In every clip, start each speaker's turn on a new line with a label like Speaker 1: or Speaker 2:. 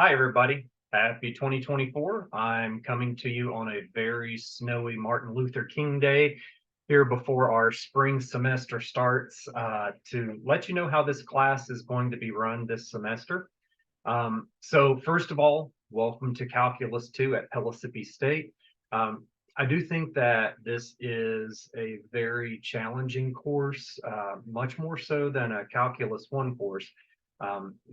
Speaker 1: Hi, everybody. Happy 2024. I'm coming to you on a very snowy Martin Luther King Day here before our spring semester starts to let you know how this class is going to be run this semester. So first of all, welcome to Calculus 2 at Pellissippi State. I do think that this is a very challenging course, much more so than a Calculus 1 course.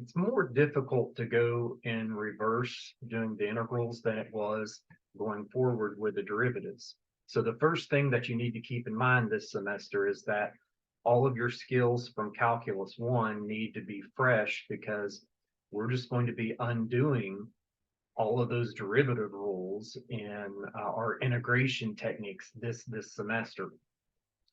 Speaker 1: It's more difficult to go in reverse doing the integrals than it was going forward with the derivatives. So the first thing that you need to keep in mind this semester is that all of your skills from Calculus 1 need to be fresh because we're just going to be undoing all of those derivative rules in our integration techniques this semester.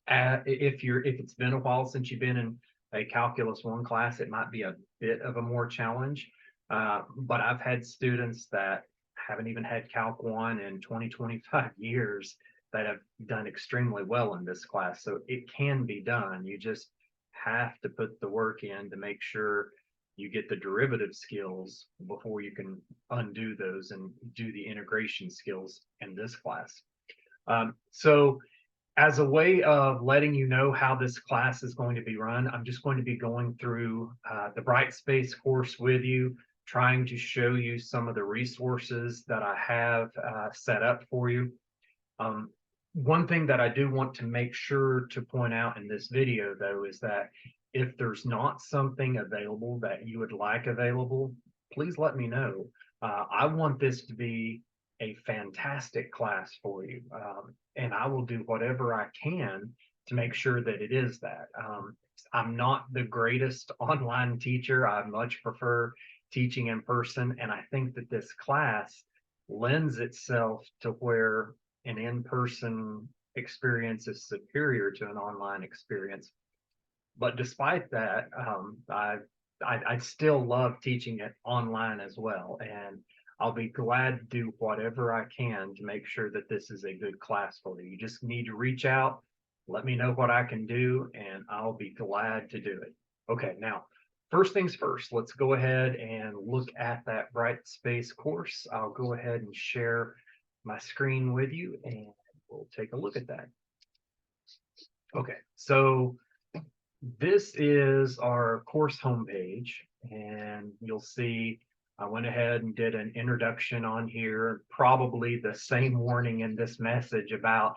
Speaker 1: If it's been a while since you've been in a Calculus 1 class, it might be a bit of a more challenge. But I've had students that haven't even had Calc 1 in 20, 25 years that have done extremely well in this class. So it can be done. You just have to put the work in to make sure you get the derivative skills before you can undo those and do the integration skills in this class. So as a way of letting you know how this class is going to be run, I'm just going to be going through the Brightspace course with you, trying to show you some of the resources that I have set up for you. Um, One thing that I do want to make sure to point out in this video, though, is that if there's not something available that you would like available, please let me know. I want this to be a fantastic class for you, and I will do whatever I can to make sure that it is that. I'm not the greatest online teacher. I much prefer teaching in person, and I think that this class lends itself to where an in-person experience is superior to an online experience. But despite that, I still love teaching it online as well, and I'll be glad to do whatever I can to make sure that this is a good class for you. You just need to reach out, let me know what I can do, and I'll be glad to do it. Okay, now, first things first, let's go ahead and look at that Brightspace course. I'll go ahead and share my screen with you, and we'll take a look at that. Okay, so this is our course homepage, and you'll see I went ahead and did an introduction on here, probably the same warning in this message about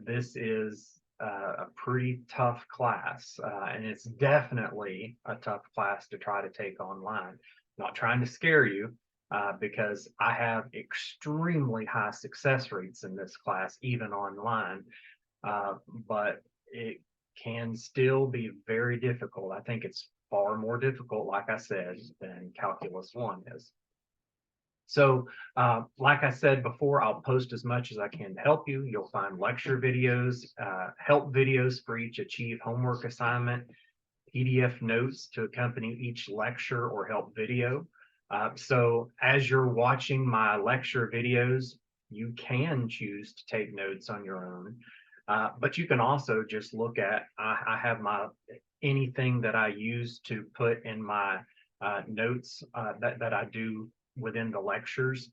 Speaker 1: this is a pretty tough class, and it's definitely a tough class to try to take online. Not trying to scare you, because I have extremely high success rates in this class, even online, but it can still be very difficult. I think it's far more difficult, like I said, than Calculus 1 is. So, like I said before, I'll post as much as I can to help you. You'll find lecture videos, help videos for each Achieve homework assignment, PDF notes to accompany each lecture or help video. So as you're watching my lecture videos, you can choose to take notes on your own. But you can also just look at, I have my anything that I use to put in my notes that I do within the lectures.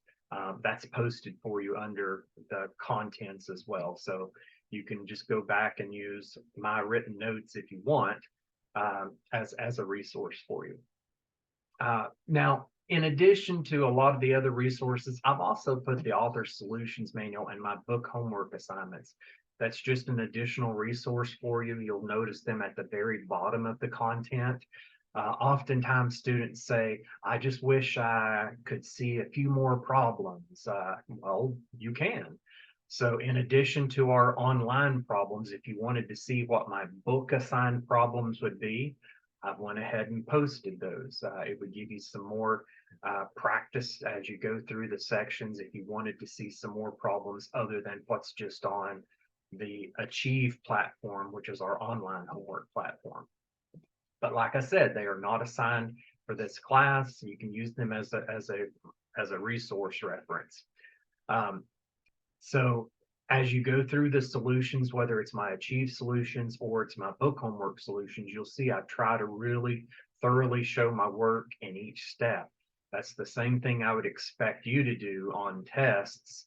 Speaker 1: That's posted for you under the contents as well. So you can just go back and use my written notes if you want, as a resource for you. Now, in addition to a lot of the other resources, I've also put the author solutions manual and my book homework assignments. That's just an additional resource for you. You'll notice them at the very bottom of the content. Oftentimes students say, I just wish I could see a few more problems. Well, you can. So in addition to our online problems, if you wanted to see what my book assigned problems would be, I went ahead and posted those. It would give you some more practice as you go through the sections if you wanted to see some more problems other than what's just on the Achieve platform, which is our online homework platform. But like I said, they are not assigned for this class. You can use them as a resource reference. So as you go through the solutions, whether it's my Achieve solutions or it's my book homework solutions, you'll see I try to really thoroughly show my work in each step. That's the same thing I would expect you to do on tests.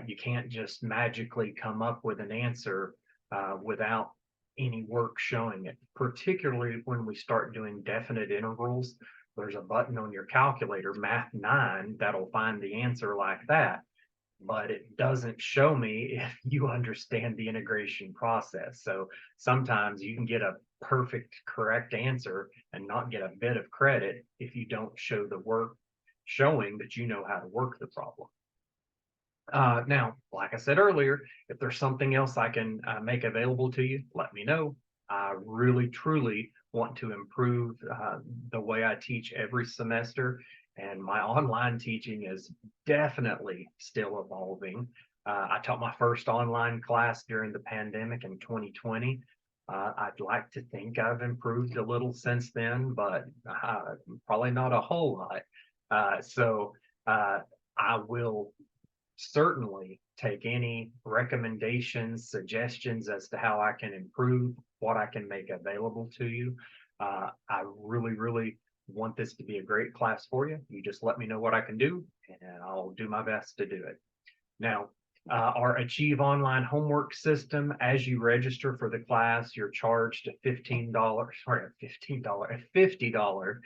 Speaker 1: You can't just magically come up with an answer without any work showing it, particularly when we start doing definite intervals. There's a button on your calculator, Math 9, that'll find the answer like that, but it doesn't show me if you understand the integration process. So sometimes you can get a perfect correct answer and not get a bit of credit if you don't show the work showing that you know how to work the problem. Now, like I said earlier, if there's something else I can make available to you, let me know. I really, truly want to improve the way I teach every semester, and my online teaching is definitely still evolving. I taught my first online class during the pandemic in 2020. I'd like to think I've improved a little since then, but probably not a whole lot. So I will certainly take any recommendations, suggestions as to how I can improve what I can make available to you. I really, really want this to be a great class for you. You just let me know what I can do, and I'll do my best to do it. Now, our Achieve Online homework system, as you register for the class, you're charged a $15, sorry, a $50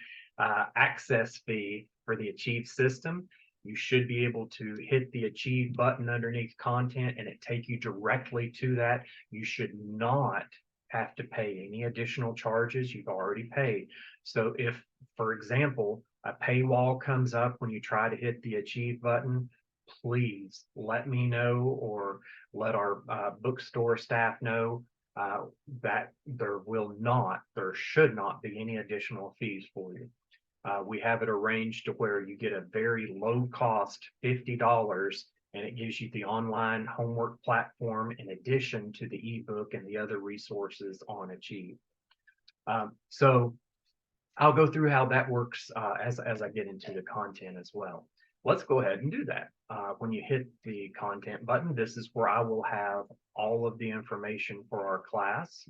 Speaker 1: access fee for the Achieve system. You should be able to hit the Achieve button underneath content and it take you directly to that. You should not have to pay any additional charges you've already paid. So if, for example, a paywall comes up when you try to hit the Achieve button, please let me know or let our bookstore staff know that there should not be any additional fees for you. We have it arranged to where you get a very low cost $50 and it gives you the online homework platform in addition to the ebook and the other resources on Achieve. So I'll go through how that works as I get into the content as well. Let's go ahead and do that. When you hit the content button, this is where I will have all of the information for our class.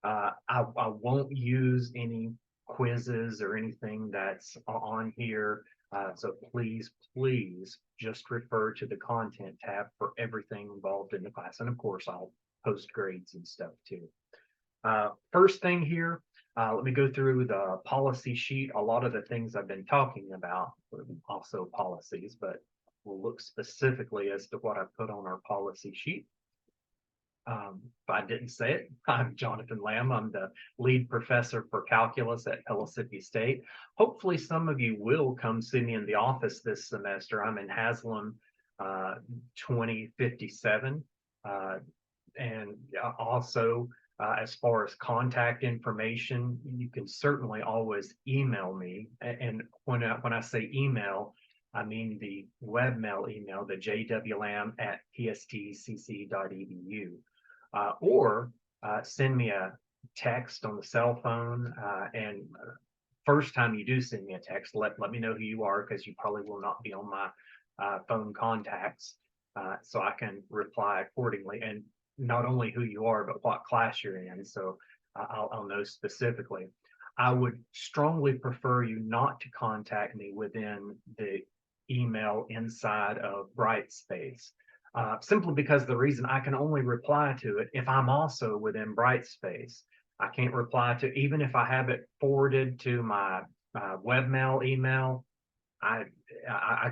Speaker 1: I won't use any quizzes or anything that's on here. So please, please just refer to the content tab for everything involved in the class. And of course, I'll post grades and stuff too. First thing here, let me go through the policy sheet. A lot of the things I've been talking about are also policies, but we'll look specifically as to what I put on our policy sheet. If I didn't say it, I'm Jonathan Lamb. I'm the lead professor for calculus at Pellissippi State. Hopefully some of you will come see me in the office this semester. I'm in Haslam 2057. And also, as far as contact information, you can certainly always email me. And when I say email, I mean the webmail email, the jwlam@pstcc.edu. Or send me a text on the cell phone. And first time you do send me a text, let me know who you are, because you probably will not be on my phone contacts, so I can reply accordingly. And not only who you are, but what class you're in, so I'll know specifically. I would strongly prefer you not to contact me within the email inside of Brightspace. Simply because the reason I can only reply to it if I'm also within Brightspace. I can't reply to, even if I have it forwarded to my webmail email, I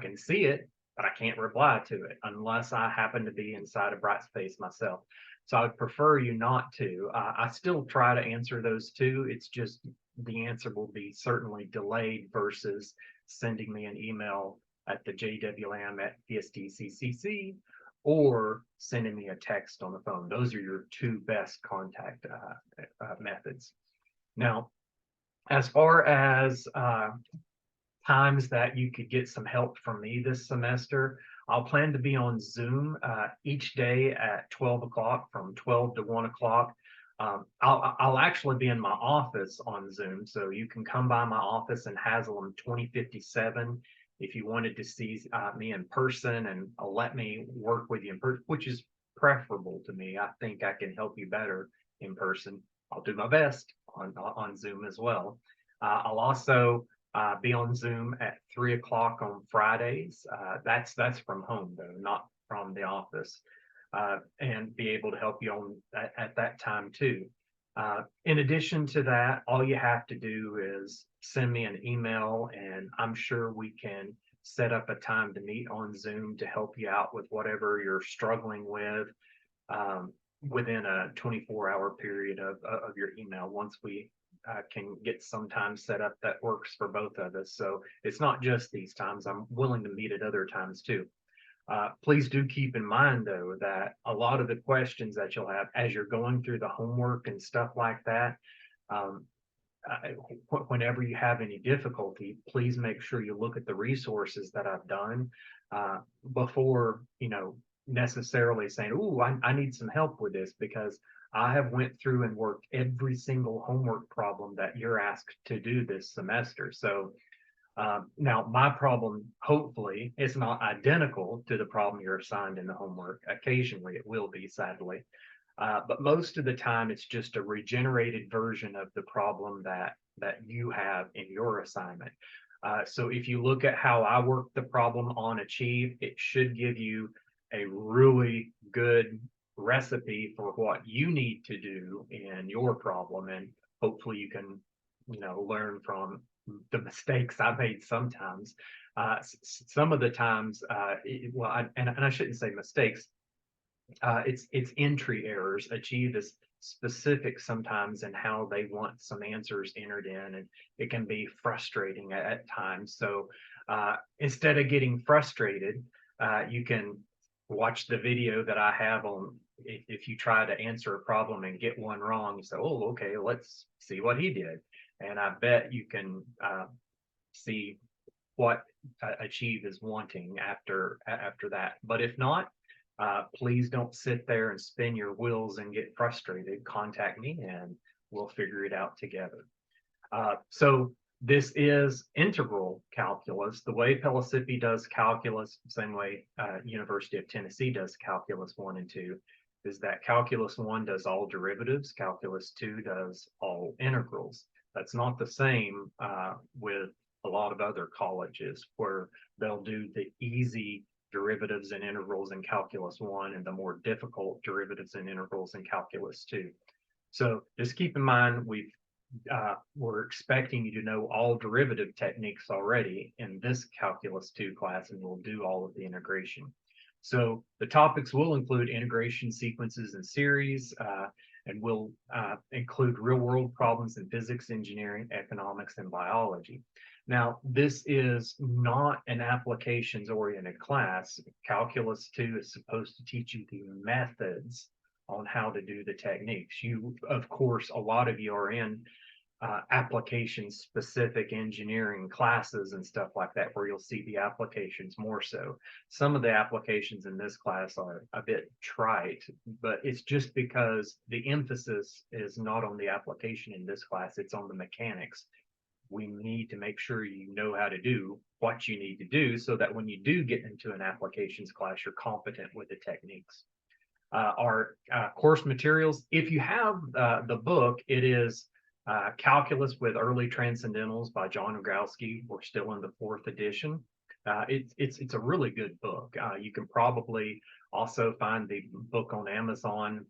Speaker 1: can see it, but I can't reply to it unless I happen to be inside of Brightspace myself. So I would prefer you not to. I still try to answer those too. It's just the answer will be certainly delayed versus sending me an email at the jwlam@pstcc or sending me a text on the phone. Those are your two best contact methods. Now, as far as times that you could get some help from me this semester, I'll plan to be on Zoom each day at 12 o'clock, from 12 to 1 o'clock. I'll actually be in my office on Zoom, so you can come by my office in Haslam 2057 if you wanted to see me in person and let me work with you in person, which is preferable to me. I think I can help you better in person. I'll do my best on Zoom as well. I'll also be on Zoom at 3 o'clock on Fridays. That's from home though, not from the office, and be able to help you on at that time too. In addition to that, all you have to do is send me an email, and I'm sure we can set up a time to meet on Zoom to help you out with whatever you're struggling with, um, within a 24-hour period of your email. Once we can get some time set up that works for both of us. So it's not just these times. I'm willing to meet at other times too. Please do keep in mind, though, that a lot of the questions that you'll have as you're going through the homework and stuff like that, um, whenever you have any difficulty, please make sure you look at the resources that I've done, before, necessarily saying, "Oh, I need some help with this," because I have went through and worked every single homework problem that you're asked to do this semester. So now, my problem, hopefully, is not identical to the problem you're assigned in the homework. Occasionally, it will be, sadly. But most of the time, it's just a regenerated version of the problem that you have in your assignment. So if you look at how I work the problem on Achieve, it should give you a really good recipe for what you need to do in your problem. And hopefully you can, learn from the mistakes I made sometimes. Some of the times, and I shouldn't say mistakes, it's entry errors. Achieve is specific sometimes in how they want some answers entered in, and it can be frustrating at times. So instead of getting frustrated, you can watch the video that I have on. If you try to answer a problem and get one wrong, you say, "Oh, okay, let's see what he did," and I bet you can see what Achieve is wanting after that. But if not, please don't sit there and spin your wheels and get frustrated. Contact me and we'll figure it out together. So this is integral calculus. The way Pellissippi does calculus, same way University of Tennessee does calculus 1 and 2, is that calculus 1 does all derivatives, calculus 2 does all integrals. That's not the same with a lot of other colleges, where they'll do the easy derivatives and integrals in calculus 1 and the more difficult derivatives and integrals in calculus 2. So just keep in mind, we're expecting you to know all derivative techniques already in this calculus 2 class, and we'll do all of the integration. So the topics will include integration, sequences, and series, and we'll include real world problems in physics, engineering, economics, and biology. Now, this is not an applications oriented class. Calculus 2 is supposed to teach you the methods on how to do the techniques. You, of course, a lot of you are in application specific engineering classes and stuff like that, where you'll see the applications more so. Some of the applications in this class are a bit trite, but it's just because the emphasis is not on the application in this class, it's on the mechanics. We need to make sure you know how to do what you need to do so that when you do get into an applications class, you're competent with the techniques. Our course materials, if you have the book, it is Calculus with Early Transcendentals by John Growski. We're still in the 4th edition. It's a really good book. You can probably also find the book on Amazon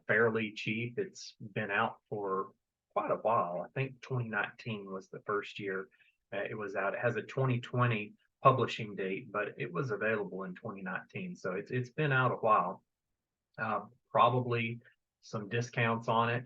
Speaker 1: fairly cheap. It's been out for quite a while. I think 2019 was the first year it was out. It has a 2020 publishing date, but it was available in 2019, so it's been out a while. Probably some discounts on it.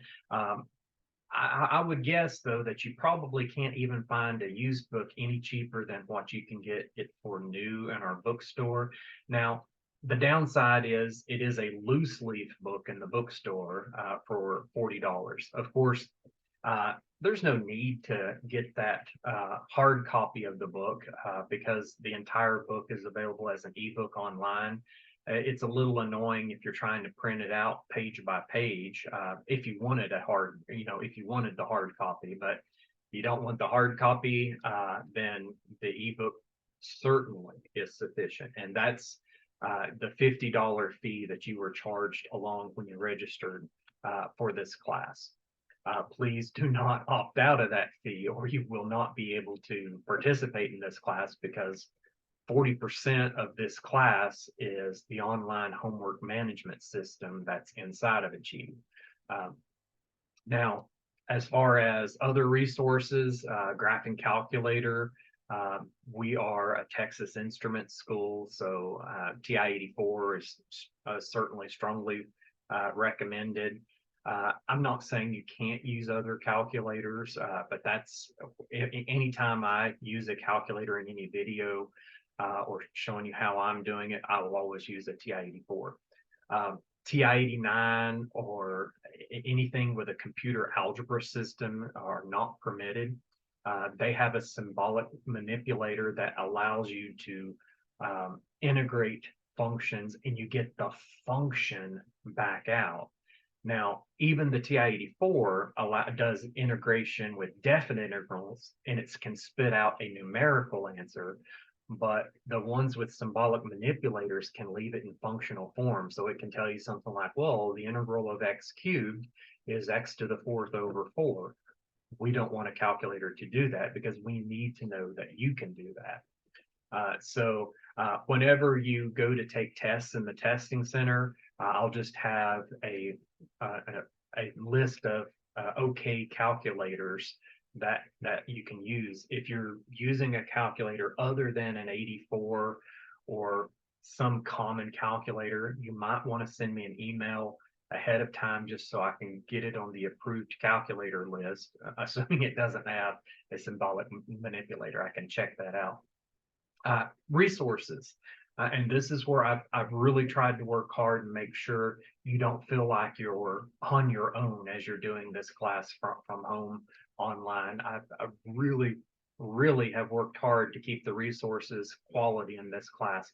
Speaker 1: I would guess, though, that you probably can't even find a used book any cheaper than what you can get it for new in our bookstore. Now, the downside is it is a loose leaf book in the bookstore for $40. Of course, there's no need to get that hard copy of the book because the entire book is available as an ebook online. It's a little annoying if you're trying to print it out page by page, if you wanted if you wanted the hard copy, but you don't want the hard copy, then the ebook certainly is sufficient. And that's the $50 fee that you were charged along when you registered for this class. please do not opt out of that fee, or you will not be able to participate in this class, because 40% of this class is the online homework management system that's inside of Achieve. Um, Now, as far as other resources, graphing calculator, we are a Texas Instruments school, so TI-84 is certainly strongly recommended. I'm not saying you can't use other calculators, but that's anytime I use a calculator in any video or showing you how I'm doing it, I will always use a TI-84. TI-89 or anything with a computer algebra system are not permitted. They have a symbolic manipulator that allows you to integrate functions, and you get the function back out. Now, even the TI-84 does integration with definite integrals, and it can spit out a numerical answer, but the ones with symbolic manipulators can leave it in functional form. So it can tell you something like, well, the integral of x cubed is x to the fourth over 4. We don't want a calculator to do that, because we need to know that you can do that. Whenever you go to take tests in the testing center, I'll just have a list of OK calculators that you can use. If you're using a calculator other than an 84 or some common calculator, you might want to send me an email ahead of time, just so I can get it on the approved calculator list, assuming it doesn't have a symbolic manipulator. I can check that out. Resources. And this is where I've really tried to work hard and make sure you don't feel like you're on your own as you're doing this class from home online. I've really, really have worked hard to keep the resources quality in this class.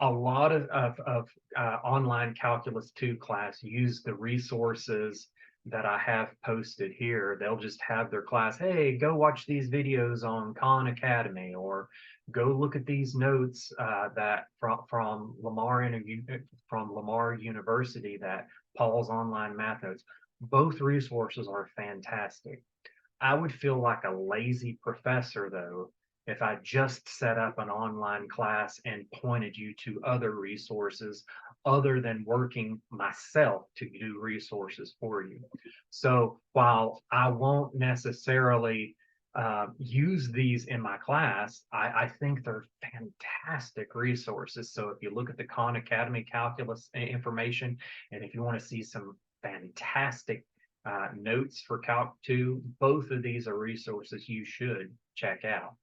Speaker 1: A lot of online Calculus 2 class use the resources that I have posted here. They'll just have their class, hey, go watch these videos on Khan Academy, or go look at these notes that from Lamar University, that Paul's online math notes. Both resources are fantastic. I would feel like a lazy professor, though, if I just set up an online class and pointed you to other resources other than working myself to do resources for you. So while I won't necessarily use these in my class, I think they're fantastic resources. So if you look at the Khan Academy calculus information, and if you want to see some fantastic notes for Calc 2, both of these are resources you should check out.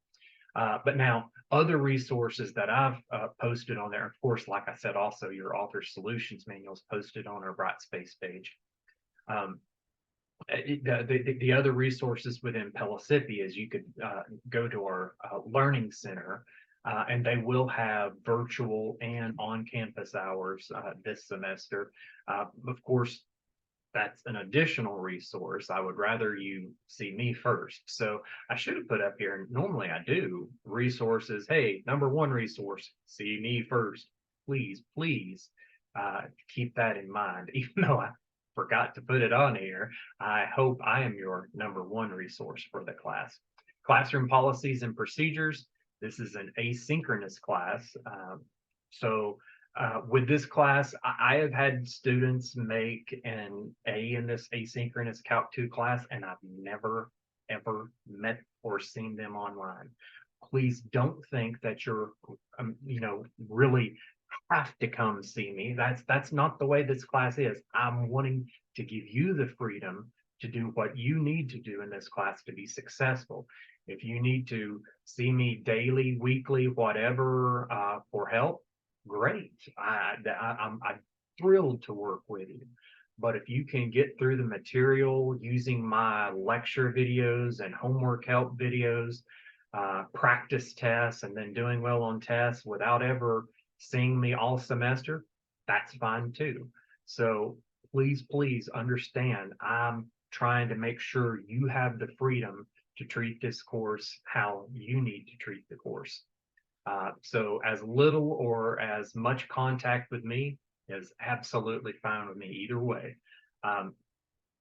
Speaker 1: But now, other resources that I've posted on there, of course, like I said, also your author solutions manuals posted on our Brightspace page. The other resources within Pellissippi is you could go to our Learning Center, and they will have virtual and on-campus hours this semester. Of course, that's an additional resource. I would rather you see me first. So I should have put up here, and normally I do, resources. Hey, number one resource, see me first. Please, please keep that in mind. Even though I forgot to put it on here, I hope I am your number one resource for the class. Classroom policies and procedures. This is an asynchronous class. With this class, I have had students make an A in this asynchronous Calc 2 class, and I've never, ever met or seen them online. Please don't think that you're, really have to come see me. That's not the way this class is. I'm wanting to give you the freedom to do what you need to do in this class to be successful. If you need to see me daily, weekly, whatever, for help, great. I'm thrilled to work with you. But if you can get through the material using my lecture videos and homework help videos, practice tests, and then doing well on tests without ever seeing me all semester, that's fine too. So please, please understand, I'm trying to make sure you have the freedom to treat this course how you need to treat the course. So as little or as much contact with me is absolutely fine with me either way.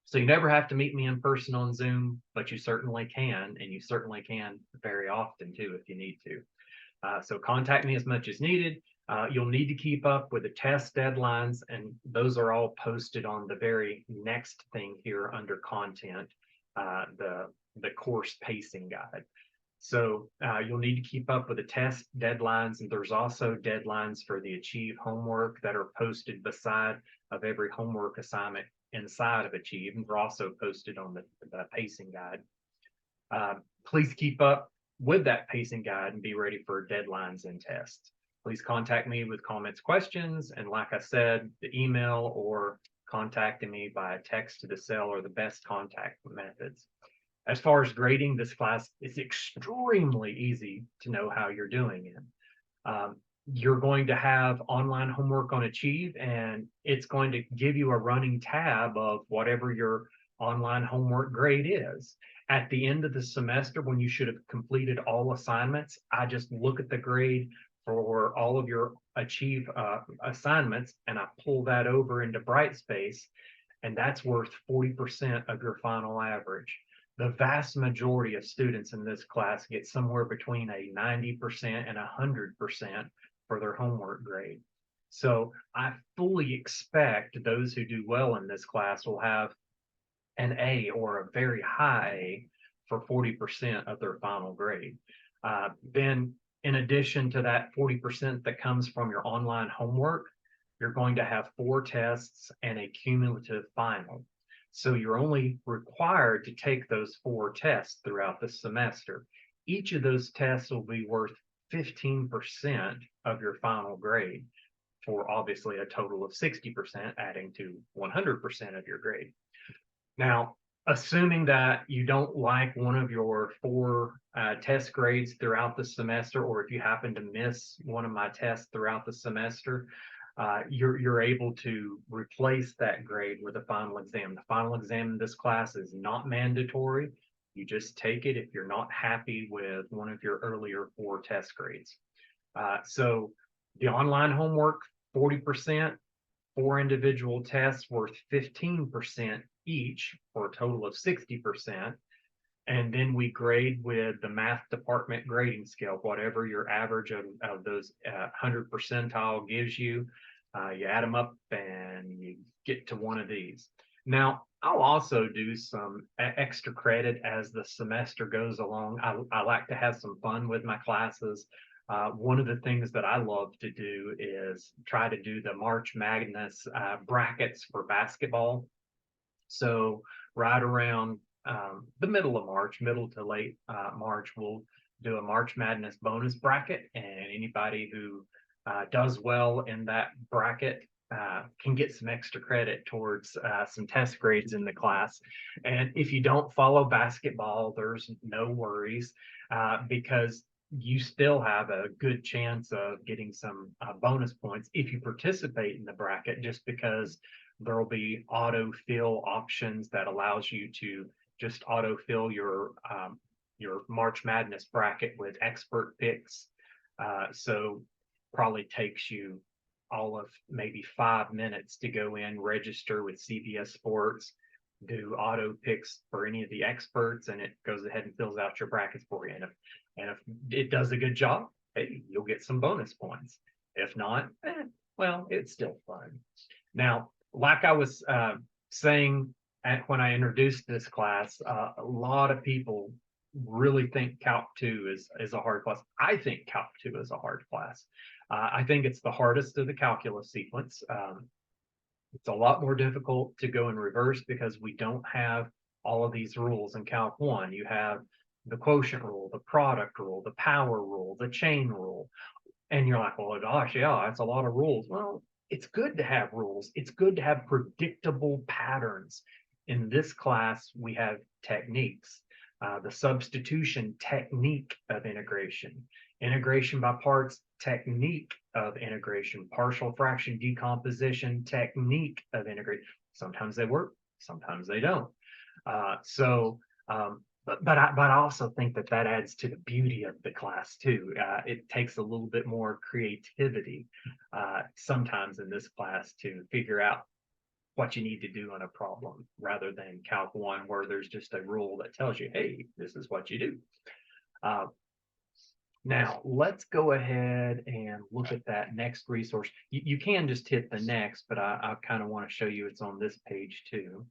Speaker 1: So you never have to meet me in person on Zoom, but you certainly can, and you certainly can very often too if you need to. So contact me as much as needed. You'll need to keep up with the test deadlines, and those are all posted on the very next thing here under content, the course pacing guide. So you'll need to keep up with the test deadlines, and there's also deadlines for the Achieve homework that are posted beside of every homework assignment inside of Achieve, and they're also posted on the pacing guide. Please keep up with that pacing guide and be ready for deadlines and tests. Please contact me with comments, questions, and like I said, the email or contacting me by text to the cell are the best contact methods. As far as grading this class, it's extremely easy to know how you're doing it. You're going to have online homework on Achieve, and it's going to give you a running tab of whatever your online homework grade is. At the end of the semester, when you should have completed all assignments, I just look at the grade for all of your Achieve assignments, and I pull that over into Brightspace, and that's worth 40% of your final average. The vast majority of students in this class get somewhere between a 90% and 100% for their homework grade. So I fully expect those who do well in this class will have an A or a very high A for 40% of their final grade. Then in addition to that 40% that comes from your online homework, you're going to have 4 tests and a cumulative final. So you're only required to take those 4 tests throughout the semester. Each of those tests will be worth 15% of your final grade, for obviously a total of 60%, adding to 100% of your grade. Now, assuming that you don't like one of your 4 test grades throughout the semester, or if you happen to miss one of my tests throughout the semester, you're able to replace that grade with a final exam. The final exam in this class is not mandatory. You just take it if you're not happy with one of your earlier 4 test grades. So the online homework, 40%, 4 individual tests worth 15% each for a total of 60%. And then we grade with the math department grading scale, whatever your average of those 100 percentile gives you. You add them up and you get to one of these. Now, I'll also do some extra credit as the semester goes along. I like to have some fun with my classes. One of the things that I love to do is try to do the March Madness brackets for basketball. So right around the middle of March, middle to late March, we'll do a March Madness bonus bracket, and anybody who does well in that bracket can get some extra credit towards some test grades in the class. And if you don't follow basketball, there's no worries because you still have a good chance of getting some bonus points if you participate in the bracket, just because there will be autofill options that allows you to just autofill your March Madness bracket with expert picks. So probably takes you all of maybe 5 minutes to go in, register with CBS Sports, do auto picks for any of the experts, and it goes ahead and fills out your brackets for you. And if it does a good job, hey, you'll get some bonus points. If not, well, it's still fun. Now, like I was saying when I introduced this class, a lot of people really think Calc 2 is a hard class. I think Calc 2 is a hard class. I think it's the hardest of the calculus sequence. It's a lot more difficult to go in reverse because we don't have all of these rules in Calc 1. You have the quotient rule, the product rule, the power rule, the chain rule. And you're like, well, gosh, yeah, that's a lot of rules. Well, it's good to have rules. It's good to have predictable patterns. In this class, we have techniques, the substitution technique of integration, integration by parts technique of integration, partial fraction decomposition technique of integration. Sometimes they work, sometimes they don't. But I also think that adds to the beauty of the class too. It takes a little bit more creativity sometimes in this class to figure out what you need to do in a problem, rather than Calc 1, where there's just a rule that tells you, hey, this is what you do. Now, let's go ahead and look at that next resource. You can just hit the next, but I kind of want to show you it's on this page too.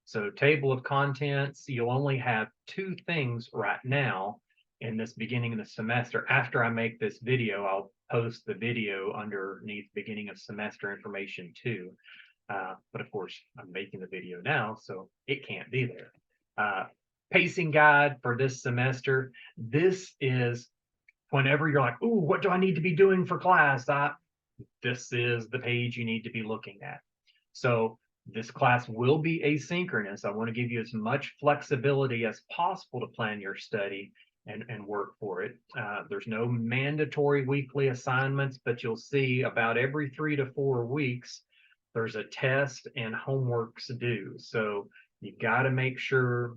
Speaker 1: So table of contents, you'll only have two things right now in this beginning of the semester. After I make this video, I'll post the video underneath beginning of semester information too. But of course, I'm making the video now, so it can't be there. Pacing guide for this semester. This is whenever you're like, ooh, what do I need to be doing for class? This is the page you need to be looking at. So this class will be asynchronous. I want to give you as much flexibility as possible to plan your study and work for it. There's no mandatory weekly assignments, but you'll see about every 3 to 4 weeks, there's a test and homeworks due. So you got to make sure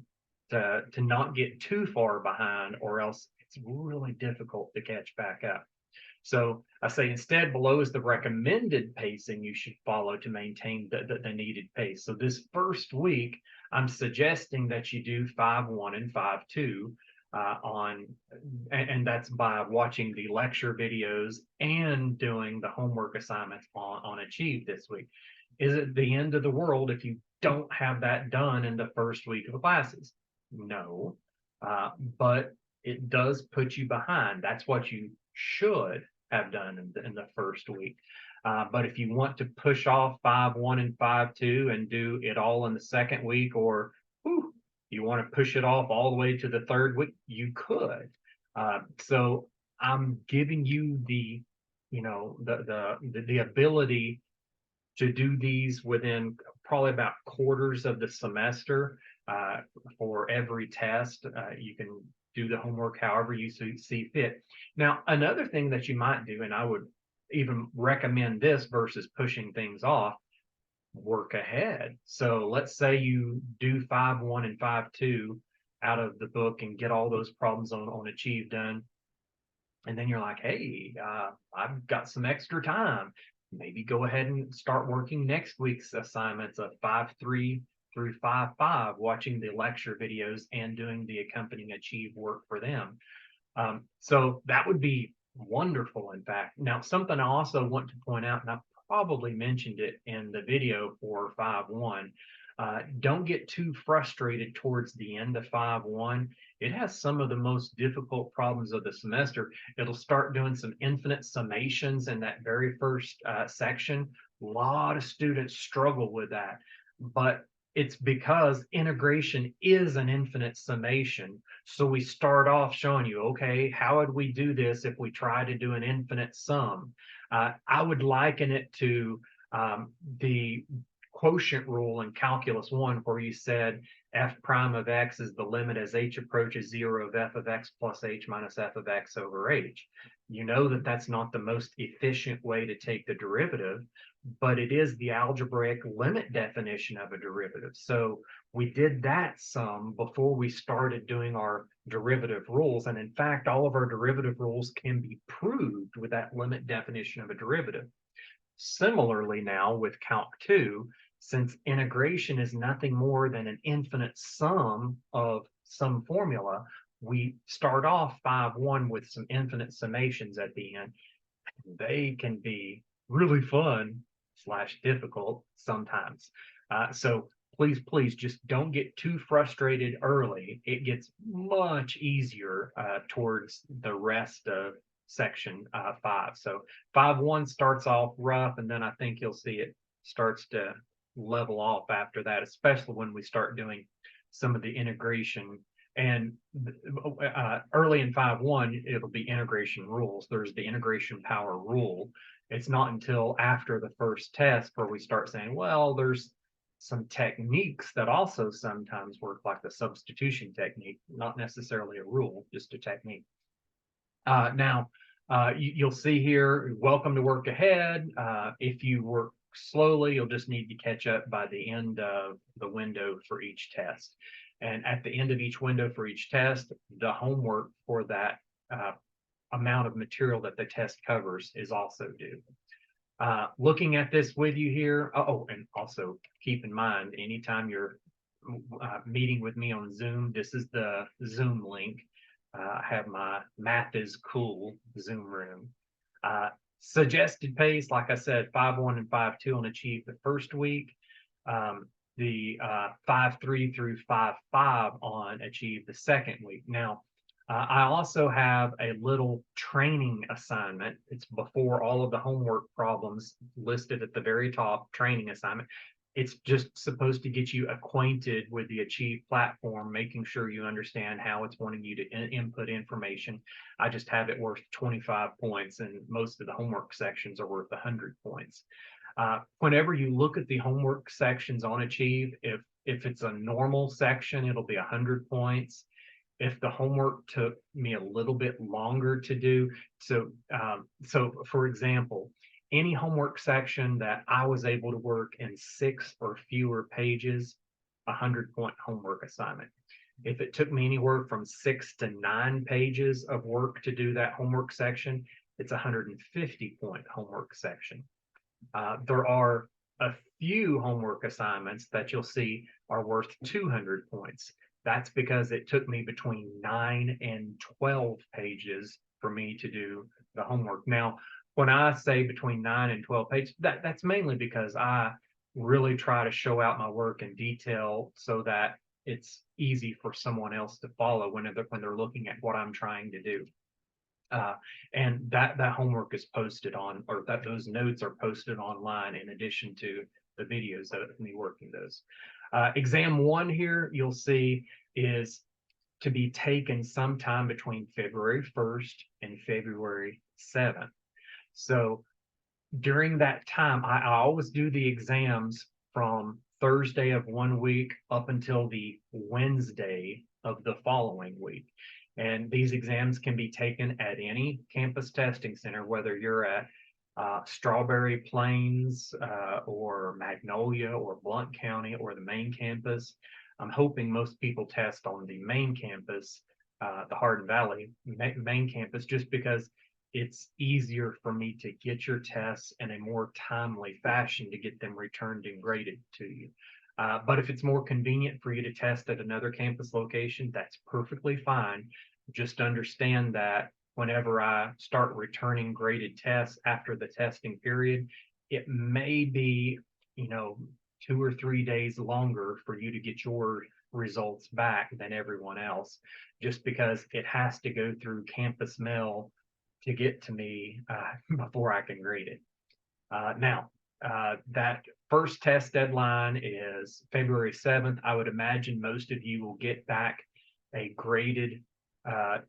Speaker 1: to not get too far behind, or else it's really difficult to catch back up. So I say instead, below is the recommended pacing you should follow to maintain the needed pace. So this first week, I'm suggesting that you do 5.1 and 5.2 and that's by watching the lecture videos and doing the homework assignments on Achieve this week. Is it the end of the world if you don't have that done in the first week of classes? No, but it does put you behind. That's what you should have done in the first week. But if you want to push off 5.1 and 5.2 and do it all in the second week, or you want to push it off all the way to the third week, you could. So I'm giving you the ability to do these within probably about quarters of the semester. For every test, you can do the homework however you see fit. Now, another thing that you might do, and I would even recommend this versus pushing things off, work ahead. So let's say you do 5.1 and 5.2 out of the book and get all those problems on Achieve done. And then you're like, hey, I've got some extra time. Maybe go ahead and start working next week's assignments of 5.3 through 5.5, watching the lecture videos and doing the accompanying Achieve work for them. So that would be wonderful, in fact. Now, something I also want to point out, and I probably mentioned it in the video for 5.1, don't get too frustrated towards the end of 5.1. It has some of the most difficult problems of the semester. It'll start doing some infinite summations in that very first section. A lot of students struggle with that, but it's because integration is an infinite summation. So we start off showing you, okay, how would we do this if we try to do an infinite sum? I would liken it to the quotient rule in Calculus 1, where you said f prime of x is the limit as h approaches 0 of f of x plus h minus f of x over h. You know that that's not the most efficient way to take the derivative, but it is the algebraic limit definition of a derivative. So we did that sum before we started doing our derivative rules. And in fact, all of our derivative rules can be proved with that limit definition of a derivative. Similarly, now with Calc 2, since integration is nothing more than an infinite sum of some formula, we start off 5.1 with some infinite summations at the end. They can be really fun / difficult sometimes. So please just don't get too frustrated early. It gets much easier towards the rest of section 5. So 5.1 starts off rough, and then I think you'll see it starts to level off after that, especially when we start doing some of the integration. And early in 5.1, it'll be integration rules. There's the integration power rule. It's not until after the first test where we start saying, well, there's some techniques that also sometimes work, like the substitution technique, not necessarily a rule, just a technique. Now, you'll see here, welcome to work ahead. If you work slowly, you'll just need to catch up by the end of the window for each test. And at the end of each window for each test, the homework for that amount of material that the test covers is also due. Looking at this with you here. Oh, and also keep in mind, anytime you're meeting with me on Zoom, this is the Zoom link. I have my Math is Cool Zoom room. Uh, Suggested pace, like I said, 5-1 and 5-2 on Achieve the first week. The 5-3 through 5-5 on Achieve the second week. Now, I also have a little training assignment. It's before all of the homework problems listed at the very top, training assignment. It's just supposed to get you acquainted with the Achieve platform, making sure you understand how it's wanting you to input information. I just have it worth 25 points, and most of the homework sections are worth 100 points. Whenever you look at the homework sections on Achieve, if it's a normal section, it'll be 100 points. If the homework took me a little bit longer to do, so for example, any homework section that I was able to work in 6 or fewer pages, 100-point homework assignment. If it took me anywhere from 6 to 9 pages of work to do that homework section, it's a 150-point homework section. There are a few homework assignments that you'll see are worth 200 points. That's because it took me between 9 and 12 pages for me to do the homework. Now, when I say between 9 and 12 pages, that's mainly because I really try to show out my work in detail so that it's easy for someone else to follow when they're looking at what I'm trying to do. And that homework is posted on, or that those notes are posted online in addition to the videos of me working those. Exam 1 here, you'll see, is to be taken sometime between February 1st and February 7th. So during that time, I always do the exams from Thursday of one week up until the Wednesday of the following week. And these exams can be taken at any campus testing center, whether you're at Strawberry Plains or Magnolia or Blount County or the main campus. I'm hoping most people test on the main campus, the Hardin Valley main campus, just because it's easier for me to get your tests in a more timely fashion to get them returned and graded to you. But if it's more convenient for you to test at another campus location, that's perfectly fine. Just understand that whenever I start returning graded tests after the testing period, it may be, 2 or 3 days longer for you to get your results back than everyone else, just because it has to go through campus mail to get to me before I can grade it. Now, that first test deadline is February 7th. I would imagine most of you will get back a graded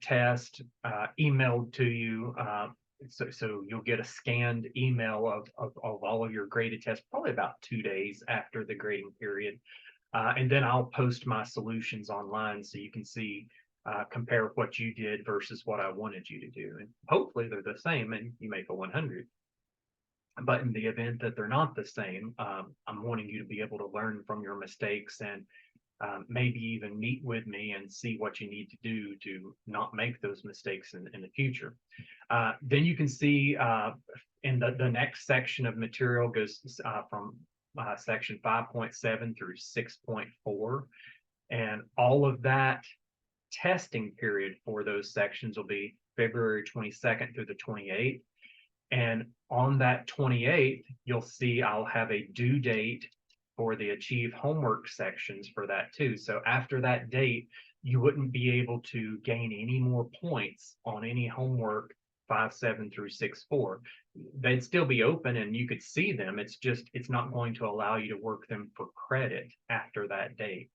Speaker 1: test emailed to you. So you'll get a scanned email of all of your graded tests, probably about 2 days after the grading period. And then I'll post my solutions online so you can see, compare what you did versus what I wanted you to do. And hopefully they're the same and you make a 100. But in the event that they're not the same, I'm wanting you to be able to learn from your mistakes and maybe even meet with me and see what you need to do to not make those mistakes in the future. Then you can see in the next section of material goes from section 5.7 through 6.4. And all of that testing period for those sections will be February 22nd through the 28th. And on that 28th, you'll see I'll have a due date for the Achieve homework sections for that too. So after that date, you wouldn't be able to gain any more points on any homework 5.7 through 6.4. They'd still be open and you could see them. It's not going to allow you to work them for credit after that date.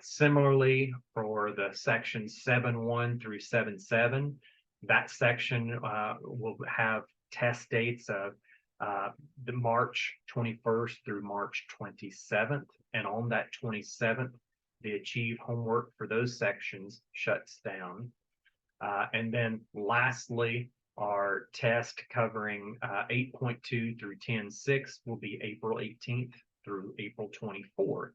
Speaker 1: Similarly, for the section 7.1 through 7.7, that section will have test dates of the March 21st through March 27th. And on that 27th, the Achieve homework for those sections shuts down. And then lastly, our test covering 8.2 through 10.6 will be April 18th through April 24th.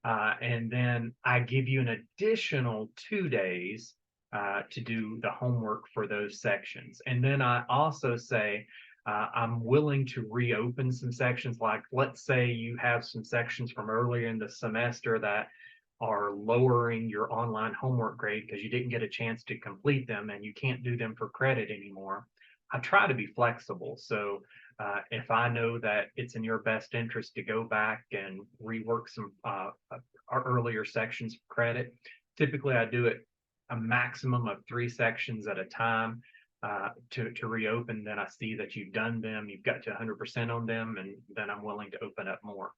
Speaker 1: And then I give you an additional 2 days to do the homework for those sections. And then I also say I'm willing to reopen some sections. Like, let's say you have some sections from earlier in the semester that are lowering your online homework grade because you didn't get a chance to complete them and you can't do them for credit anymore. I try to be flexible. So if I know that it's in your best interest to go back and rework some our earlier sections for credit, typically I do it a maximum of 3 sections at a time to reopen. Then I see that you've done them, you've got to 100% on them, and then I'm willing to open up more.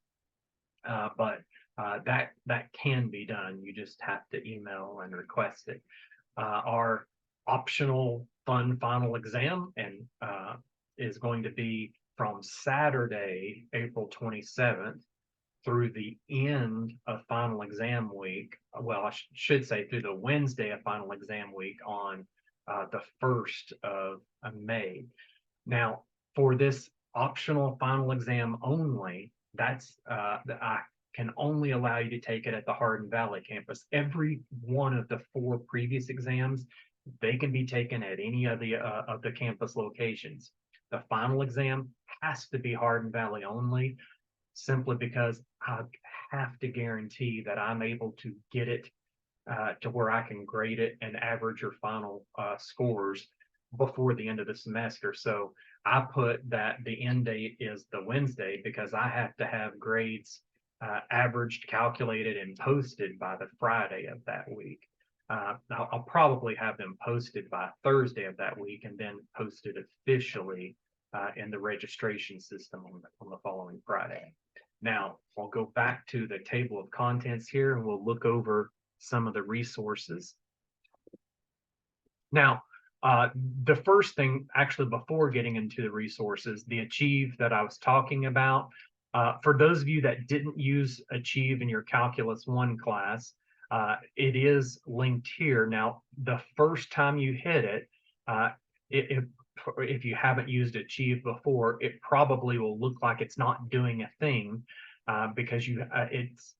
Speaker 1: But that can be done. You just have to email and request it. Our optional fun final exam and is going to be from Saturday, April 27th through the end of final exam week. Well, I should say through the Wednesday of final exam week on the 1st of May. Now, for this optional final exam only, that's I can only allow you to take it at the Hardin Valley campus. Every one of the 4 previous exams, they can be taken at any of the campus locations. The final exam has to be Hardin Valley only, simply because I have to guarantee that I'm able to get it to where I can grade it and average your final scores before the end of the semester. So I put that the end date is the Wednesday because I have to have grades averaged, calculated, and posted by the Friday of that week. I'll probably have them posted by Thursday of that week and then posted officially in the registration system on the following Friday. Now, I'll go back to the table of contents here and we'll look over some of the resources. Now, the first thing, actually, before getting into the resources, the Achieve that I was talking about, for those of you that didn't use Achieve in your Calculus 1 class, it is linked here. Now, the first time you hit it, if you haven't used Achieve before, it probably will look like it's not doing a thing because it's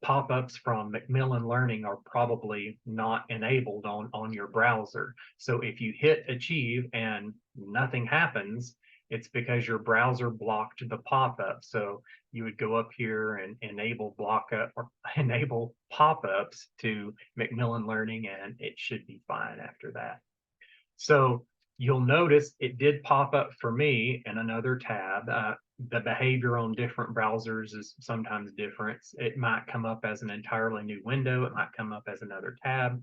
Speaker 1: pop-ups from Macmillan Learning are probably not enabled on your browser. So if you hit Achieve and nothing happens, it's because your browser blocked the pop-up. So you would go up here and enable enable pop-ups to Macmillan Learning, and it should be fine after that. So you'll notice it did pop up for me in another tab. The behavior on different browsers is sometimes different. It might come up as an entirely new window. It might come up as another tab.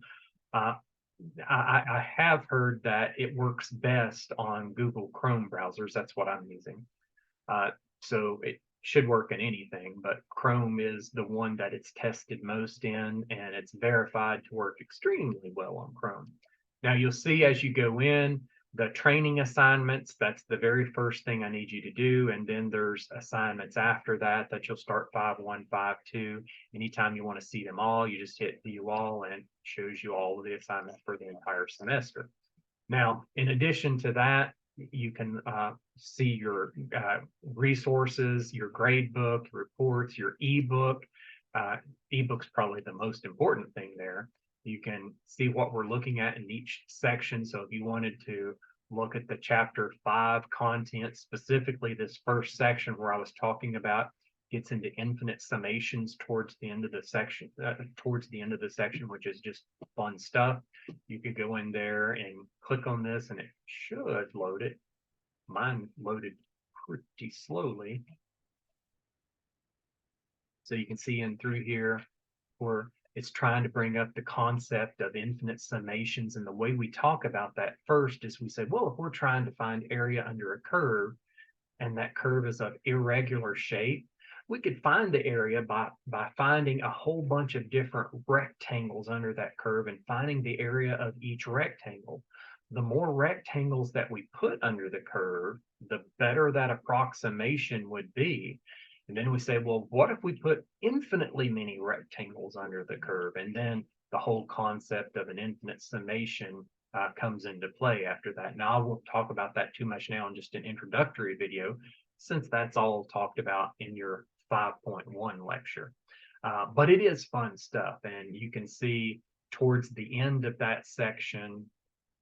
Speaker 1: I have heard that it works best on Google Chrome browsers. That's what I'm using. So it should work in anything, but Chrome is the one that it's tested most in, and it's verified to work extremely well on Chrome. Now you'll see as you go in, the training assignments, that's the very first thing I need you to do. And then there's assignments after that you'll start 5-1, 5-2. Anytime you want to see them all, you just hit view all and it shows you all of the assignments for the entire semester. Now, in addition to that, you can see your resources, your grade book, reports, your ebook. Ebook's probably the most important thing there. You can see what we're looking at in each section. So if you wanted to look at the chapter 5 content, specifically this first section where I was talking about gets into infinite summations towards the end of the section, which is just fun stuff. You could go in there and click on this and it should load it. Mine loaded pretty slowly. So you can see in through here where it's trying to bring up the concept of infinite summations. And the way we talk about that first is we say, well, if we're trying to find area under a curve and that curve is of irregular shape, we could find the area by finding a whole bunch of different rectangles under that curve and finding the area of each rectangle. The more rectangles that we put under the curve, the better that approximation would be. And then we say, well, what if we put infinitely many rectangles under the curve? And then the whole concept of an infinite summation comes into play after that. Now, I won't talk about that too much now in just an introductory video, since that's all talked about in your 5.1 lecture. But it is fun stuff. And you can see towards the end of that section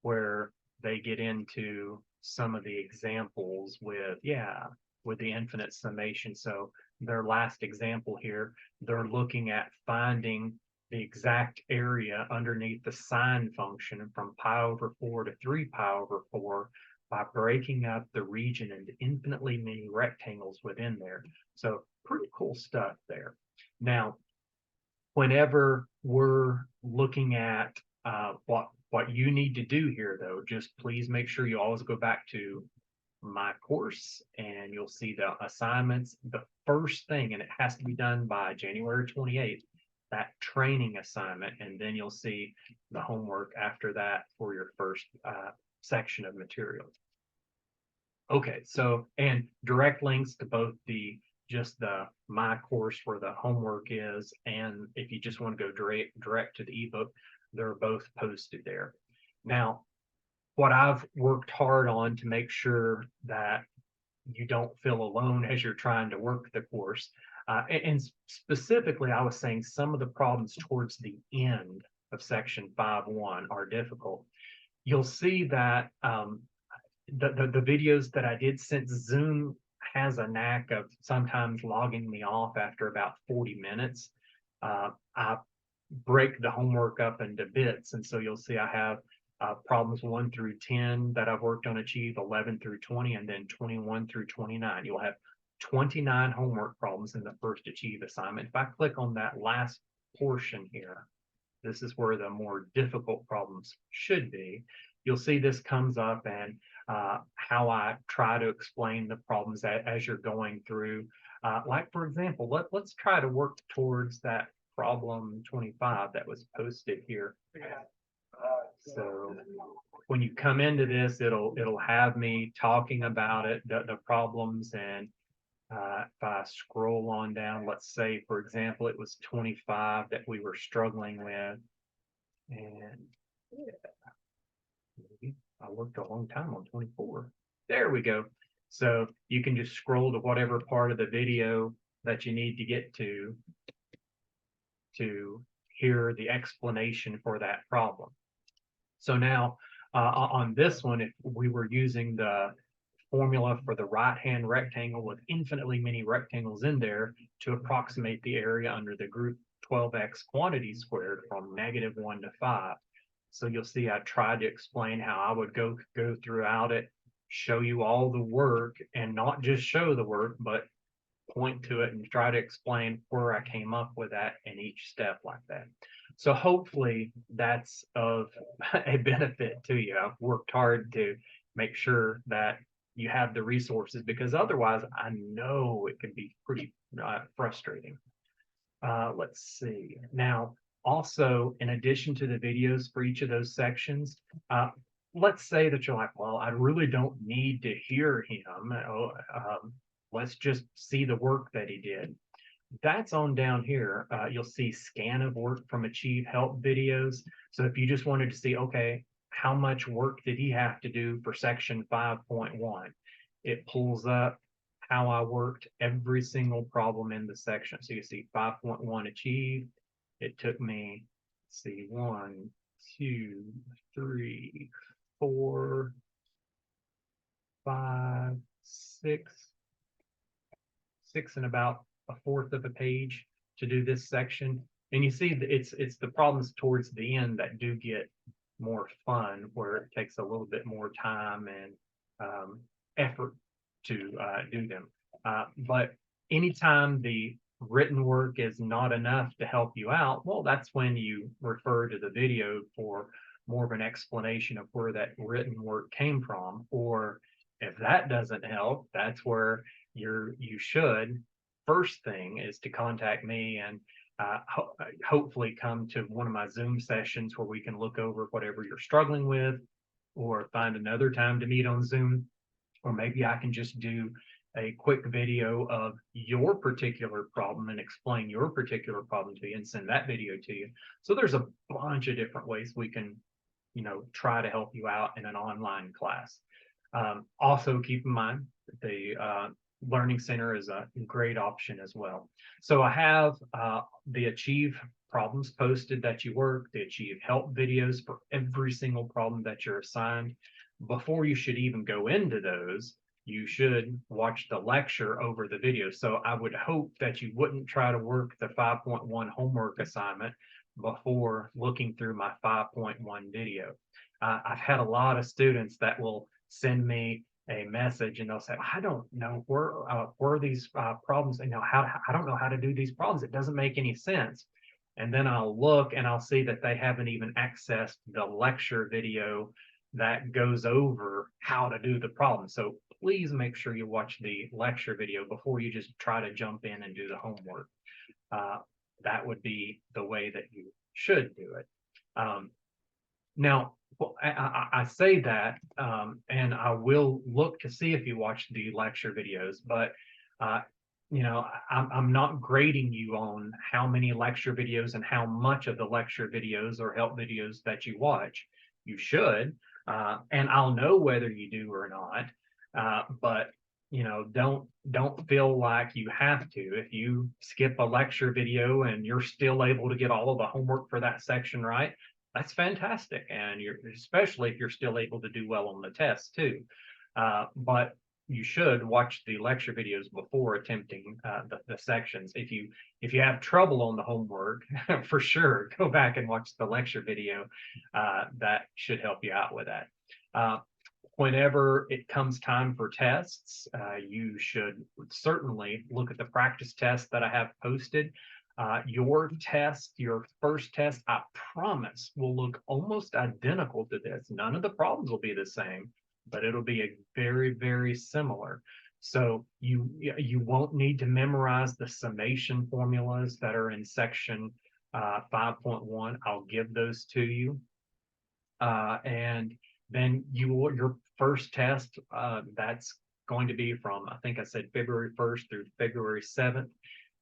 Speaker 1: where they get into some of the examples with the infinite summation. So their last example here, they're looking at finding the exact area underneath the sine function from pi over 4 to 3 pi over 4 by breaking up the region into infinitely many rectangles within there. So pretty cool stuff there. Now, whenever we're looking at what you need to do here, though, just please make sure you always go back to my course and you'll see the assignments. The first thing, and it has to be done by January 28th, that training assignment, and then you'll see the homework after that for your first section of materials. Okay, so, and direct links to both just the my course where the homework is, and if you just want to go direct to the ebook, they're both posted there. Now, what I've worked hard on to make sure that you don't feel alone as you're trying to work the course, and specifically, I was saying some of the problems towards the end of section 5.1 are difficult. You'll see that the videos that I did, since Zoom has a knack of sometimes logging me off after about 40 minutes, I break the homework up into bits. And so you'll see I have problems 1 through 10 that I've worked on Achieve, 11 through 20, and then 21 through 29. You'll have 29 homework problems in the first Achieve assignment. If I click on that last portion here, this is where the more difficult problems should be. You'll see this comes up, and how I try to explain the problems as you're going through. Like, for example, let's try to work towards that problem 25 that was posted here. So when you come into this, it'll have me talking about it, the problems, and if I scroll on down, let's say, for example, it was 25 that we were struggling with, and maybe I worked a long time on 24. There we go. So you can just scroll to whatever part of the video that you need to get to hear the explanation for that problem. So now on this one, if we were using the formula for the right-hand rectangle with infinitely many rectangles in there to approximate the area under the group 12x quantity squared from -1 to 5. So you'll see I tried to explain how I would go throughout it, show you all the work, and not just show the work, but point to it and try to explain where I came up with that in each step like that. So hopefully that's of a benefit to you. I've worked hard to make sure that you have the resources, because otherwise I know it can be pretty frustrating. Let's see. Now, also, in addition to the videos for each of those sections, let's say that you're like, well, I really don't need to hear him. Let's just see the work that he did. That's on down here. You'll see scan of work from Achieve Help videos. So if you just wanted to see, okay, how much work did he have to do for section 5.1? It pulls up how I worked every single problem in the section. So you see 5.1 Achieve. It took me, let's see, 1, 2, 3, 4, 5, 6 and about 1/4 of a page to do this section. And you see it's the problems towards the end that do get more fun, where it takes a little bit more time and effort to do them. But anytime the written work is not enough to help you out, well, that's when you refer to the video for more of an explanation of where that written work came from. Or if that doesn't help, that's where you should, first thing is to contact me and hopefully come to one of my Zoom sessions where we can look over whatever you're struggling with, or find another time to meet on Zoom. Or maybe I can just do a quick video of your particular problem and explain your particular problem to you and send that video to you. So there's a bunch of different ways we can, try to help you out in an online class. Also keep in mind the Learning Center is a great option as well. So I have the Achieve problems posted that you work, the Achieve Help videos for every single problem that you're assigned. before you should even go into those, you should watch the lecture over the video. So I would hope that you wouldn't try to work the 5.1 homework assignment before looking through my 5.1 video. I've had a lot of students that will send me a message and they'll say, I don't know where these problems, how I don't know how to do these problems. It doesn't make any sense. And then I'll look and I'll see that they haven't even accessed the lecture video that goes over how to do the problem. So please make sure you watch the lecture video before you just try to jump in and do the homework. Uh, that would be the way that you should do it. Now, I say that, and I will look to see if you watch the lecture videos, but uh, I'm not grading you on how many lecture videos and how much of the lecture videos or help videos that you watch. You should, and I'll know whether you do or not. But don't feel like you have to. If you skip a lecture video and you're still able to get all of the homework for that section right, that's fantastic. And you're especially if you're still able to do well on the test too. But you should watch the lecture videos before attempting the sections. If you have trouble on the homework, for sure, go back and watch the lecture video. That should help you out with that. Whenever it comes time for tests, you should certainly look at the practice tests that I have posted. Your test, your first test, I promise, will look almost identical to this. None of the problems will be the same, but it'll be a very, very similar. So you won't need to memorize the summation formulas that are in section 5.1. I'll give those to you. And then your first test, that's going to be from, I think I said February 1st through February 7th.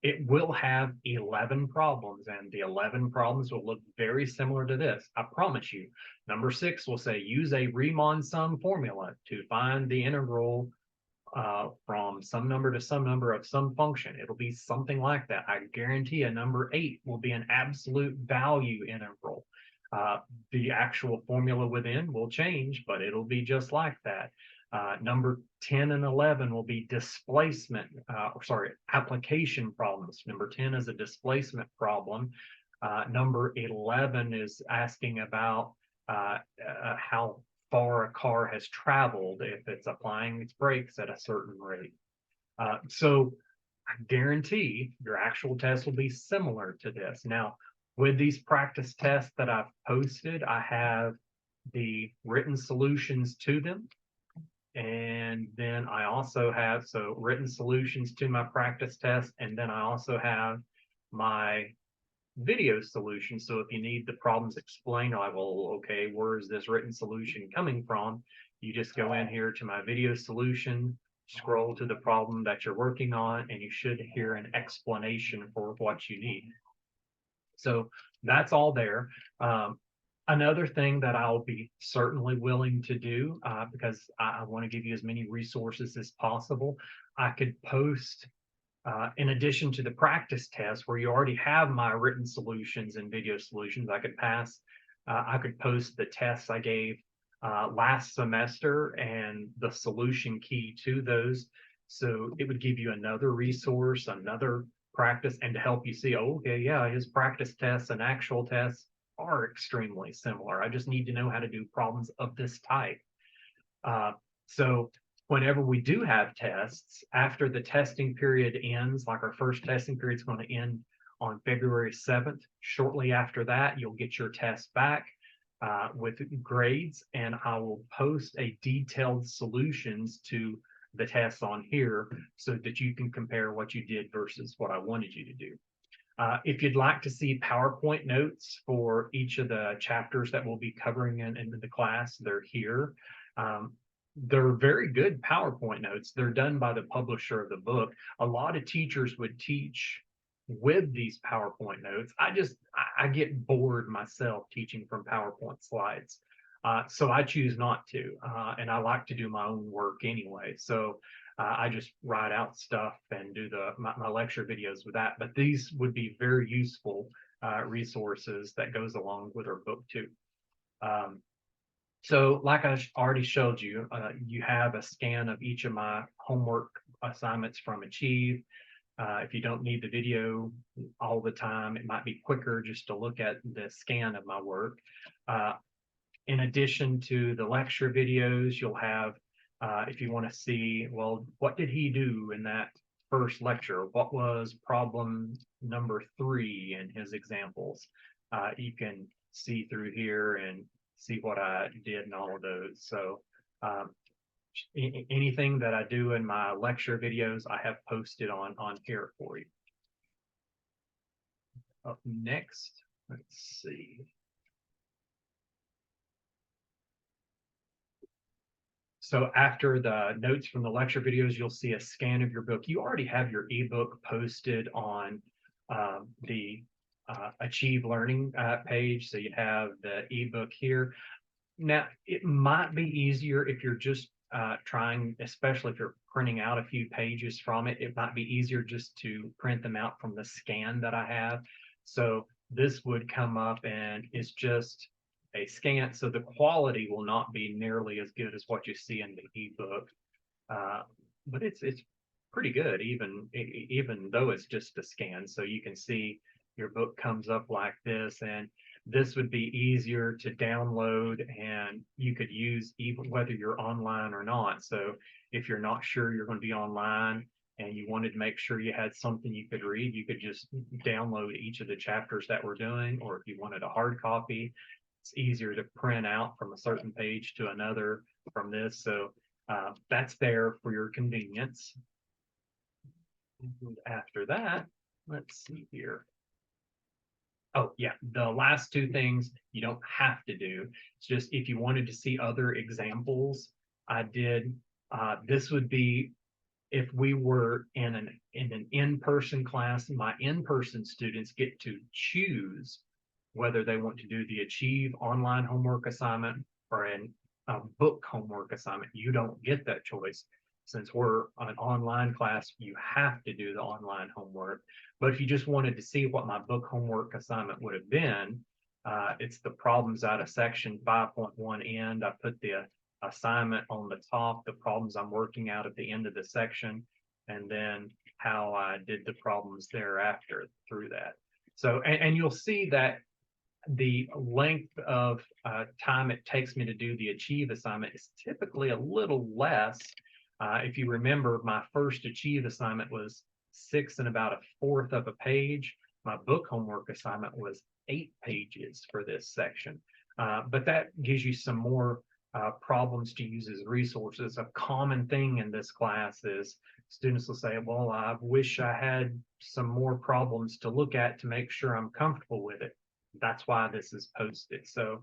Speaker 1: It will have 11 problems, and the 11 problems will look very similar to this. I promise you. Number 6 will say use a Riemann sum formula to find the integral from some number to some number of some function. It'll be something like that. I guarantee a number 8 will be an absolute value integral. The actual formula within will change, but it'll be just like that. Number 10 and 11 will be displacement, application problems. Number 10 is a displacement problem. Number 11 is asking about how far a car has traveled if it's applying its brakes at a certain rate. So I guarantee your actual test will be similar to this. Now, with these practice tests that I've posted, I have the written solutions to them. And then I also have, so written solutions to my practice test. And then I also have my video solution. So if you need the problems explained, like, well, okay, where is this written solution coming from? You just go in here to my video solution, scroll to the problem that you're working on, and you should hear an explanation for what you need. So that's all there. Another thing that I'll be certainly willing to do, because I want to give you as many resources as possible, I could post, in addition to the practice test where you already have my written solutions and video solutions, I could post the tests I gave last semester and the solution key to those. So it would give you another resource, another practice, and to help you see, oh, okay, yeah, his practice tests and actual tests are extremely similar. I just need to know how to do problems of this type. So whenever we do have tests, after the testing period ends, like our first testing period is going to end on February 7th. Shortly after that, you'll get your test back with grades, and I will post a detailed solutions to the tests on here so that you can compare what you did versus what I wanted you to do. If you'd like to see PowerPoint notes for each of the chapters that we'll be covering in the class, they're here. They're very good PowerPoint notes. They're done by the publisher of the book. A lot of teachers would teach with these PowerPoint notes. I get bored myself teaching from PowerPoint slides. So I choose not to, and I like to do my own work anyway. So I just write out stuff and do my lecture videos with that. But these would be very useful resources that goes along with our book too. So like I already showed you, you have a scan of each of my homework assignments from Achieve. If you don't need the video all the time, it might be quicker just to look at the scan of my work. Uh, in addition to the lecture videos, you'll have, if you want to see, well, what did he do in that first lecture? What was problem number 3 in his examples? You can see through here and see what I did in all of those. So um, anything that I do in my lecture videos, I have posted on here for you. Up next, let's see. So after the notes from the lecture videos, you'll see a scan of your book. You already have your ebook posted on the Achieve Learning page. So you have the ebook here. Now, it might be easier if you're just trying, especially if you're printing out a few pages from it, it might be easier just to print them out from the scan that I have. So this would come up and it's just a scan. So the quality will not be nearly as good as what you see in the ebook. Uh, but it's pretty good, even though it's just a scan. So you can see your book comes up like this, and this would be easier to download, and you could use even whether you're online or not. So if you're not sure you're going to be online and you wanted to make sure you had something you could read, you could just download each of the chapters that we're doing, or if you wanted a hard copy, it's easier to print out from a certain page to another from this. So that's there for your convenience. And after that, let's see here. Oh, yeah, the last two things you don't have to do. It's just if you wanted to see other examples, I did. This would be if we were in an in-person class. My in-person students get to choose whether they want to do the Achieve online homework assignment or a book homework assignment. You don't get that choice. Since we're an online class, you have to do the online homework. But if you just wanted to see what my book homework assignment would have been, it's the problems out of section 5.1 end. I put the assignment on the top, the problems I'm working out at the end of the section, and then how I did the problems thereafter through that. So, and you'll see that the length of time it takes me to do the Achieve assignment is typically a little less. If you remember, my first Achieve assignment was 6 and about a fourth of a page. My book homework assignment was 8 pages for this section. But that gives you some more problems to use as resources. A common thing in this class is students will say, well, I wish I had some more problems to look at to make sure I'm comfortable with it. That's why this is posted. So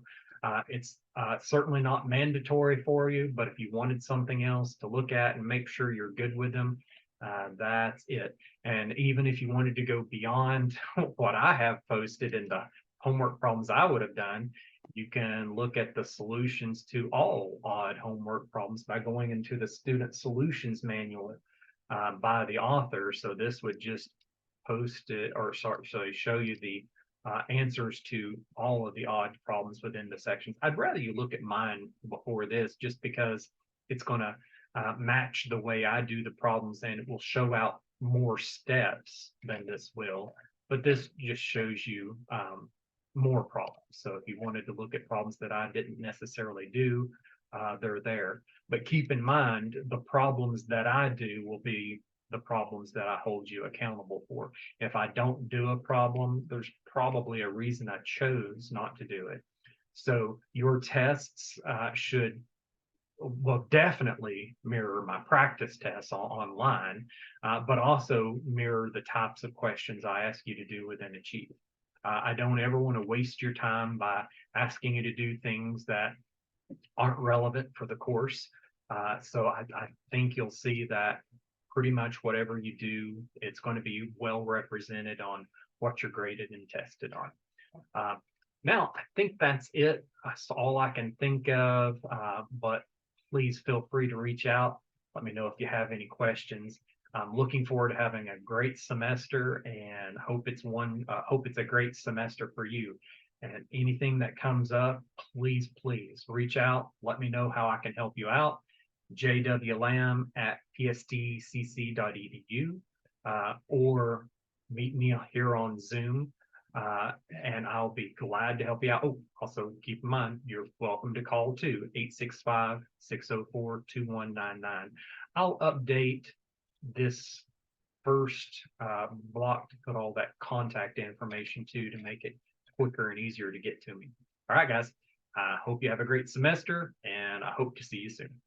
Speaker 1: it's certainly not mandatory for you, but if you wanted something else to look at and make sure you're good with them, that's it. And even if you wanted to go beyond what I have posted in the homework problems I would have done, you can look at the solutions to all odd homework problems by going into the student solutions manual by the author. So this would just post it, or sorry, so show you the answers to all of the odd problems within the sections. I'd rather you look at mine before this, just because it's going to match the way I do the problems, and it will show out more steps than this will. But this just shows you more problems. So if you wanted to look at problems that I didn't necessarily do, they're there. But keep in mind, the problems that I do will be the problems that I hold you accountable for. If I don't do a problem, there's probably a reason I chose not to do it. So your tests should, well, definitely mirror my practice tests online, but also mirror the types of questions I ask you to do within Achieve. I don't ever want to waste your time by asking you to do things that aren't relevant for the course. So I think you'll see that pretty much whatever you do, it's going to be well represented on what you're graded and tested on. Now, I think that's it. That's all I can think of, but please feel free to reach out. Let me know if you have any questions. I'm looking forward to having a great semester, and hope it's a great semester for you. And anything that comes up, please, please reach out. Let me know how I can help you out. jwlam@pstcc.edu, or meet me here on Zoom, and I'll be glad to help you out. Oh, also keep in mind, you're welcome to call too, 865-604-2199. I'll update this first block to put all that contact information to make it quicker and easier to get to me. All right, guys. I hope you have a great semester, and I hope to see you soon.